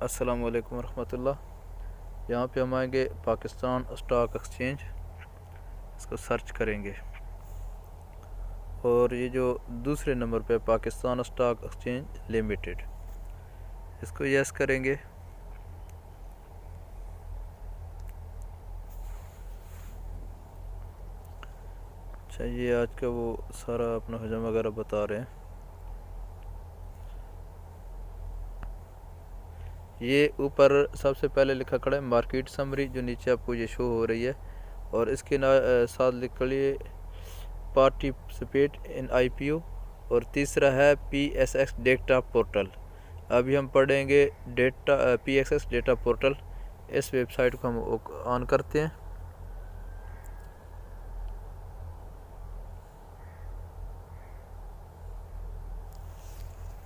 अस्सलाम वालेकुम रहमतुल्लाह। यहाँ पे हम आएंगे पाकिस्तान स्टॉक एक्सचेंज, इसको सर्च करेंगे और ये जो दूसरे नंबर पे पाकिस्तान स्टॉक एक्सचेंज लिमिटेड, इसको यस करेंगे। अच्छा, ये आज का वो सारा अपना हजम वगैरह बता रहे हैं। ये ऊपर सबसे पहले लिखा खड़ा है मार्केट समरी, जो नीचे आपको ये शो हो रही है, और इसके साथ लिख लिए पार्टिसिपेट इन IPO, और तीसरा है PXS डेटा पोर्टल। अभी हम पढ़ेंगे डेटा PXS डेटा पोर्टल। इस वेबसाइट को हम ऑन करते हैं।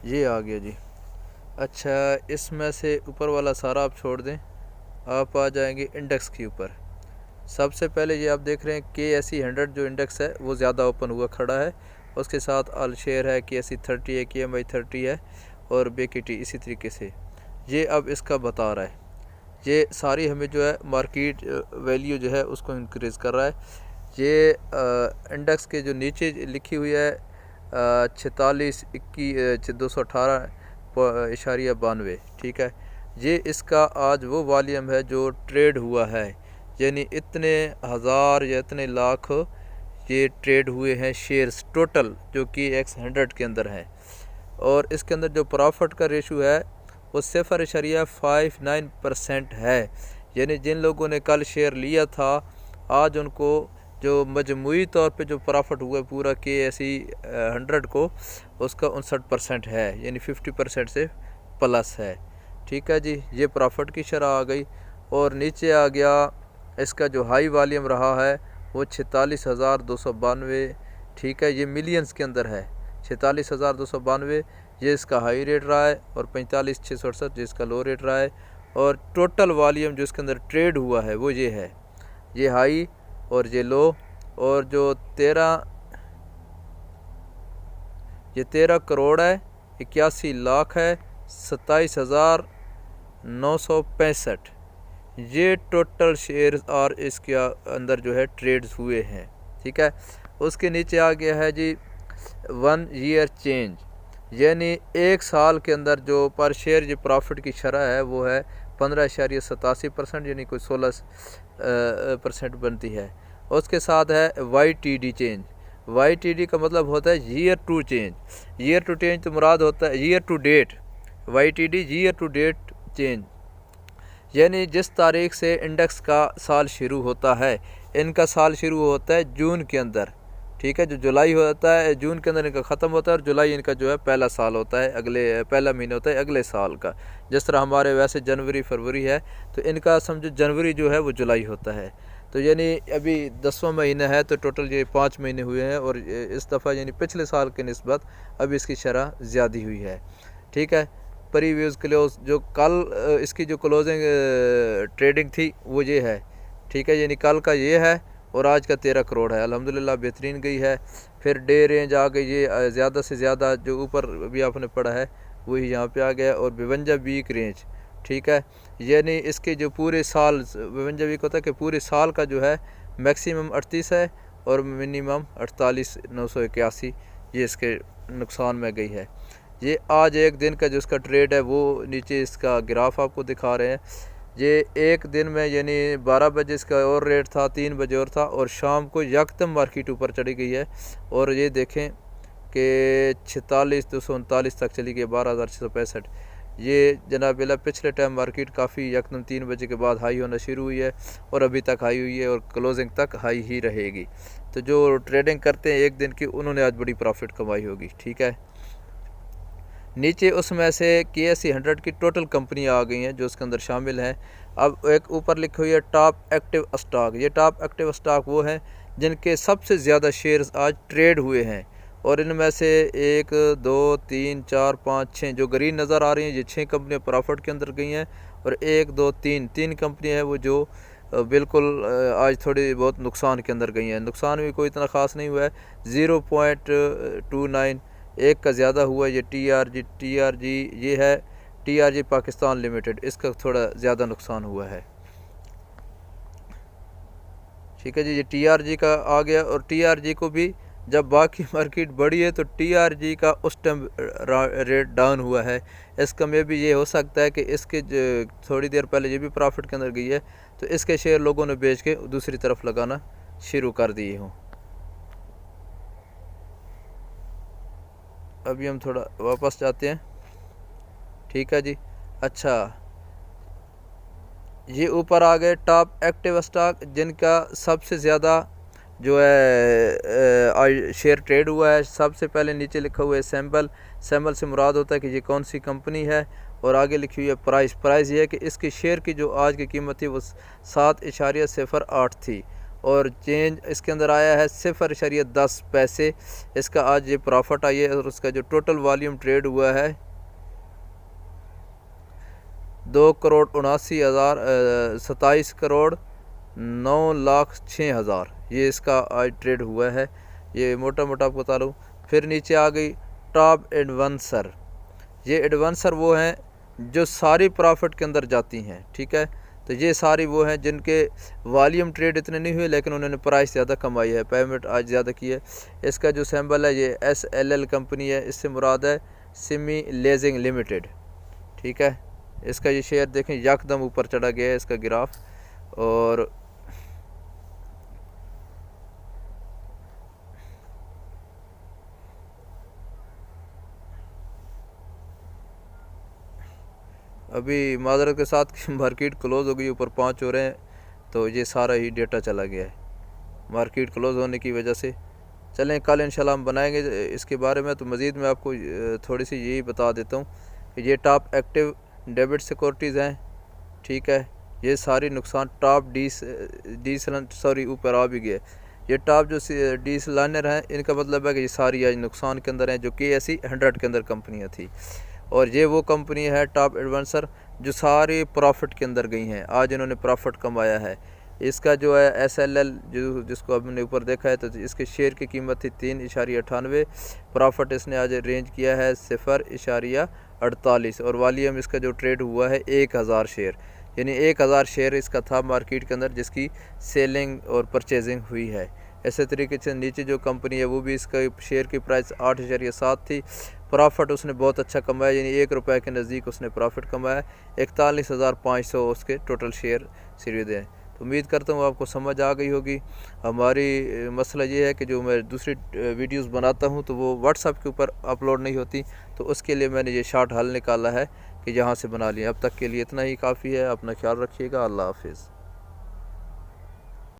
ये आ गया जी। अच्छा, इसमें से ऊपर वाला सारा आप छोड़ दें, आप आ जाएंगे इंडेक्स के ऊपर। सबसे पहले ये आप देख रहे हैं KSE 100 जो इंडेक्स है वो ज़्यादा ओपन हुआ खड़ा है। उसके साथ अल शेयर है, KSE 30 है, KMI 30 है, और BKT इसी तरीके से। ये अब इसका बता रहा है, ये सारी हमें जो है मार्केट वैल्यू जो है उसको इंक्रीज़ कर रहा है। ये इंडेक्स के जो नीचे लिखी हुई है 46,218.92, ठीक है। ये इसका आज वो वॉल्यूम है जो ट्रेड हुआ है, यानी इतने हज़ार या इतने लाख ये ट्रेड हुए हैं शेयर्स टोटल, जो कि X100 के अंदर हैं। और इसके अंदर जो प्रॉफिट का रेशो है वो 0.59% है, यानी जिन लोगों ने कल शेयर लिया था आज उनको जो मजमूई तौर पे जो प्रॉफिट हुआ पूरा KSE 100 को, उसका 59% है, यानी 50% से प्लस है। ठीक है जी, ये प्रॉफिट की शरह आ गई। और नीचे आ गया इसका जो हाई वॉल्यूम रहा है वो 46,292, ठीक है। ये मिलियंस के अंदर है, 46,292 ये इसका हाई रेट रहा है, और 45,668 जिसका लो रेट रहा है। और टोटल वॉल्यूम जो इसके अंदर ट्रेड हुआ है वो ये है, ये हाई और ये लो। और जो 13 करोड़ है, 81 लाख है, 27,965 ये टोटल शेयर्स और इसके अंदर जो है ट्रेड्स हुए हैं, ठीक है। उसके नीचे आ गया है जी 1 ईयर चेंज, यानी एक साल के अंदर जो पर शेयर जो प्रॉफिट की शरह है वो है 15.87%, यानी कोई 16% बनती है। उसके साथ है YTD चेंज। YTD का मतलब होता है year to change. Year to change तो मुराद होता है year to date. YTD year to date change, यानी जिस तारीख से इंडेक्स का साल शुरू होता है, इनका साल शुरू होता है जून के अंदर, ठीक है। जो जुलाई होता है जून के अंदर इनका ख़त्म होता है, और जुलाई इनका जो है पहला साल होता है, पहला महीना होता है अगले साल का। जिस तरह हमारे वैसे जनवरी फरवरी है, तो इनका समझो जनवरी जो है वो जुलाई होता है। तो यानी अभी 10वां महीना है, तो टोटल ये 5 महीने हुए हैं, और इस दफ़ा यानी पिछले साल के निस्बत अब इसकी शरह ज़्यादा हुई है, ठीक है। प्रीवियस क्लोज जो कल इसकी जो क्लोजिंग ट्रेडिंग थी वो ये है, ठीक है, यानी कल का ये है, और आज का 13 करोड़ है। अल्हम्दुलिल्लाह बेहतरीन गई है। फिर डे रेंज आ गई, ये ज़्यादा से ज़्यादा जो ऊपर भी आपने पढ़ा है वही यहाँ पे आ गया, और 52 वीक रेंज, ठीक है। यानी इसके जो पूरे साल 52 वीक होता है कि पूरे साल का जो है मैक्सिमम 38 है और मिनिमम 48,981 ये इसके नुकसान में गई है। ये आज एक दिन का जो इसका ट्रेड है वो नीचे इसका ग्राफ आपको दिखा रहे हैं। ये एक दिन में यानी 12 बजे इसका और रेट था, 3 बजे और था, और शाम को यकदम मार्केट ऊपर चढ़ी गई है। और ये देखें कि 46,239 तक चली गई, 12,665। ये जनाब अल्लाह पिछले टाइम मार्केट काफ़ी यकदम 3 बजे के बाद हाई होना शुरू हुई है, और अभी तक हाई हुई है, और क्लोजिंग तक हाई ही रहेगी। तो जो ट्रेडिंग करते हैं एक दिन की, उन्होंने आज बड़ी प्रॉफिट कमाई होगी, ठीक है। नीचे उसमें से KSE 100 की टोटल कंपनी आ गई हैं जो उसके अंदर शामिल हैं। अब एक ऊपर लिखी हुई है टॉप एक्टिव स्टॉक। ये टॉप एक्टिव स्टॉक वो हैं जिनके सबसे ज़्यादा शेयर्स आज ट्रेड हुए हैं, और इनमें से 1 2 3 4 5 6 जो ग्रीन नज़र आ रही हैं, ये 6 कंपनियाँ प्रॉफिट के अंदर गई हैं, और 1 2 3 कंपनियाँ हैं वो जो बिल्कुल आज थोड़ी बहुत नुकसान के अंदर गई हैं। नुकसान भी कोई इतना ख़ास नहीं हुआ है, 0.29 एक का ज़्यादा हुआ। ये TRG ये है TRG पाकिस्तान लिमिटेड, इसका थोड़ा ज़्यादा नुकसान हुआ है। ठीक है जी, ये TRG का आ गया। और TRG को भी जब बाकी मार्केट बढ़ी है तो TRG का उस टाइम रेट डाउन हुआ है। इसका में भी ये हो सकता है कि इसके थोड़ी देर पहले ये भी प्रॉफिट के अंदर गई है, तो इसके शेयर लोगों ने बेच के दूसरी तरफ लगाना शुरू कर दिए हों। अभी हम थोड़ा वापस जाते हैं। ठीक है जी, अच्छा, ये ऊपर आ गए टॉप एक्टिव स्टॉक जिनका सबसे ज़्यादा जो है शेयर ट्रेड हुआ है। सबसे पहले नीचे लिखा हुआ है सैम्बल। सैम्बल से मुराद होता है कि ये कौन सी कंपनी है, और आगे लिखी हुई है प्राइस। प्राइस ये है कि इसकी शेयर की जो आज की कीमत थी वो 7.08 थी, और चेंज इसके अंदर आया है 0.10 पैसे। इसका आज ये प्रॉफिट आई है, और उसका जो टोटल वॉल्यूम ट्रेड हुआ है 2,27,9,06,000, ये इसका आज ट्रेड हुआ है। ये मोटा मोटा आपको बता लूँ। फिर नीचे आ गई टॉप एडवांसर। ये एडवांसर वो हैं जो सारी प्रॉफिट के अंदर जाती हैं। ठीक है, तो ये सारी वो हैं जिनके वॉल्यूम ट्रेड इतने नहीं हुए, लेकिन उन्होंने प्राइस ज़्यादा कमाई है, पेमेंट आज ज़्यादा की है। इसका जो सिंबल है ये SLL कंपनी है, इससे मुराद है सिमी लेजिंग लिमिटेड। ठीक है, इसका ये शेयर देखें यकदम ऊपर चढ़ा गया है इसका ग्राफ। और अभी माजरत के साथ मार्केट क्लोज़ हो गई, ऊपर 5 हो रहे हैं, तो ये सारा ही डेटा चला गया है मार्केट क्लोज़ होने की वजह से। चलें, कल इंशाल्लाह हम बनाएंगे इसके बारे में। तो मज़ीद मैं आपको थोड़ी सी यही बता देता हूँ कि ये टॉप एक्टिव डेबिट सिक्योरिटीज़ हैं। ठीक है, ये सारी नुकसान टॉप ऊपर आ भी गए। ये टॉप जो डिसलाइनर हैं, इनका मतलब है कि ये सारी आज नुकसान के अंदर हैं, जो KSE 100 के अंदर कंपनियाँ थी। और ये वो कंपनी है टॉप एडवांसर जो सारी प्रॉफिट के अंदर गई हैं, आज इन्होंने प्रॉफिट कमाया है। इसका जो है SLL जिसको हमने ऊपर देखा है, तो इसके शेयर की कीमत थी 3.98, प्रॉफिट इसने आज रेंज किया है 0.48, और वॉल्यूम इसका जो ट्रेड हुआ है 1000 शेयर, यानी 1000 शेयर इसका था मार्केट के अंदर जिसकी सेलिंग और परचेजिंग हुई है। ऐसे तरीके से नीचे जो कंपनी है वो भी इसका शेयर की प्राइस 8.7 थी, प्रॉफिट उसने बहुत अच्छा कमाया, यानी 1 रुपये के नज़दीक उसने प्रॉफिट कमाया। 41,500 उसके टोटल शेयर सीरीज हैं। तो उम्मीद करता हूँ आपको समझ आ गई होगी। हमारी मसला ये है कि जो मैं दूसरी वीडियोस बनाता हूँ तो वो व्हाट्सएप के ऊपर अपलोड नहीं होती, तो उसके लिए मैंने ये शॉर्ट हल निकाला है कि यहाँ से बना लिया। अब तक के लिए इतना ही काफ़ी है। अपना ख्याल रखिएगा। अल्लाह हाफिज़।